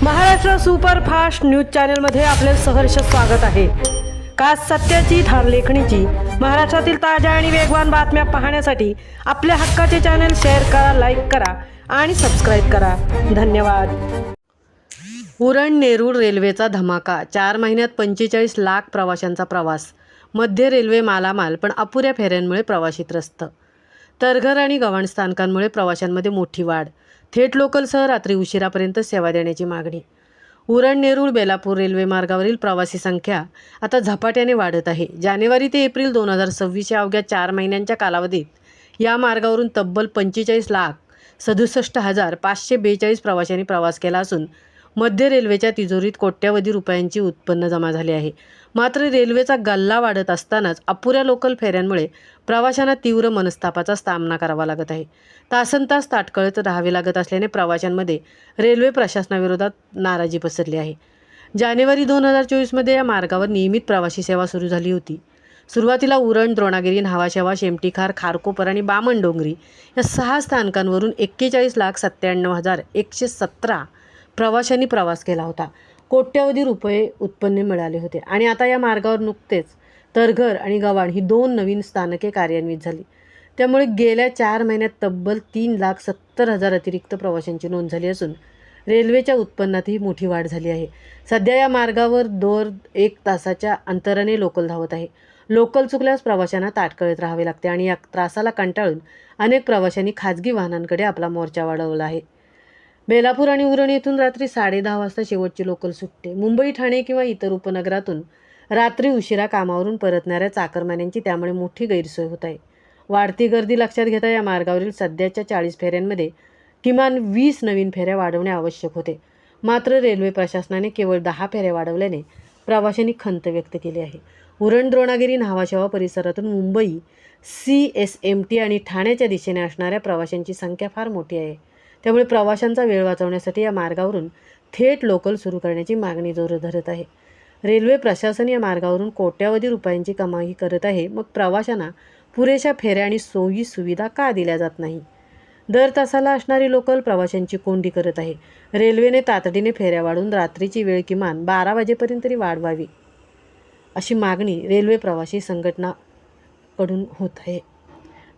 Maharashtra superfast news चॅनलमध्ये आपले सहर्ष स्वागत आहे। खास सत्याची थार लेखणीची महाराष्ट्रातील ताज्या आणि वेगवान बातम्या पाहण्यासाठी आपल्या हक्काचे चॅनल शेअर करा, लाईक करा आणि सबस्क्राइब करा। धन्यवाद। उरण नेरूळ रेल्वेचा धमाका, 4 महिन्यात 45 लाख प्रवाशांचा प्रवास। मध्य रेल्वे मालामाल, पण अपुऱ्या फेऱ्यांमुळे प्रवासी त्रस्त। तरघर आणि गव्हाण स्थानकांमुळे प्रवाशांमध्ये मोठी वाढ। थेट लोकलसह रात्री उशिरापर्यंत सेवा देण्याची मागणी। उरण नेरूळ बेलापूर रेल्वे मार्गावरील प्रवासी संख्या आता झपाट्याने वाढत आहे। जानेवारी ते एप्रिल 2026 या अवघ्या 4 महिन्यांच्या कालावधीत या मार्गावरून तब्बल 45,67,542 प्रवाशांनी प्रवास केला असून मध्य रेल्वेच्या तिजोरीत कोट्यवधी रुपयांची उत्पन्न जमा झाले आहे। मात्र रेल्वेचा गल्ला वाढत असतानाच अपुऱ्या लोकल फेऱ्यांमुळे प्रवाशांना तीव्र मनस्तापाचा सामना करावा लागत आहे। तासनतास ताटकळत राहावे लागत असल्याने प्रवाशांमध्ये रेल्वे प्रशासनाविरोधात नाराजी पसरली आहे। जानेवारी 2024 मध्ये या मार्गावर नियमित प्रवासी सेवा सुरू झाली होती। सुरुवातीला उरण, द्रोणागिरी, न्हावाशेवा, शेमटीखार, खारकोपर आणि बामणडोंगरी या 6 स्थानकांवरून 41,97,117 प्रवाशांनी प्रवास केला होता। कोट्यवधी रुपये उत्पन्न मिळाले होते आणि आता या मार्गावर नुकतेच तरघर आणि गव्हाण ही 2 नवीन स्थानके कार्यान्वित झाली। त्यामुळे गेल्या 4 महिन्यात तब्बल 3,70,000 अतिरिक्त प्रवाशांची नोंद झाली असून रेल्वेच्या उत्पन्नातही मोठी वाढ झाली आहे। सध्या या मार्गावर दर 1 तासाच्या अंतराने लोकल धावत आहे। लोकल चुकल्यास प्रवाशांना ताटकळत राहावे लागते आणि या त्रासाला कंटाळून अनेक प्रवाशांनी खाजगी वाहनांकडे आपला मोर्चा वाढवला आहे। बेलापूर आणि उरण येथून रात्री 10:30 वाजता शेवटची लोकल सुटते। मुंबई, ठाणे किंवा इतर उपनगरातून रात्री उशिरा कामावरून परतणाऱ्या चाकरमान्यांची त्यामुळे मोठी गैरसोय होत आहे। वाढती गर्दी लक्षात घेता या मार्गावरील सध्याच्या 40 फेऱ्यांमध्ये किमान 20 नवीन फेऱ्या वाढवणे आवश्यक होते। मात्र रेल्वे प्रशासनाने केवळ 10 फेऱ्या वाढवल्याने प्रवाशांनी खंत व्यक्त केली आहे। उरण, द्रोणागिरी, न्हावाशेवा परिसरातून मुंबई, CSMT आणि ठाण्याच्या दिशेने असणाऱ्या प्रवाशांची संख्या फार मोठी आहे। त्यामुळे प्रवाशांचा वेळ वाचवण्यासाठी या मार्गावरून थेट लोकल सुरू करण्याची मागणी जोर धरत आहे। रेल्वे प्रशासन या मार्गावरून कोट्यवधी रुपयांची कमाई करत आहे, मग प्रवाशांना पुरेशा फेऱ्या आणि सोयी सुविधा का दिल्या जात नाही? दर तासाला असणारी लोकल प्रवाशांची कोंडी करत आहे। रेल्वेने तातडीने फेऱ्या वाढवून रात्रीची वेळ किमान 12 वाजेपर्यंत तरी वाढवावी, अशी मागणी रेल्वे प्रवासी संघटनाकडून होत आहे।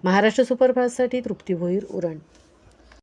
महाराष्ट्र सुपरफास्टसाठी तृप्ती भोईर, उरण।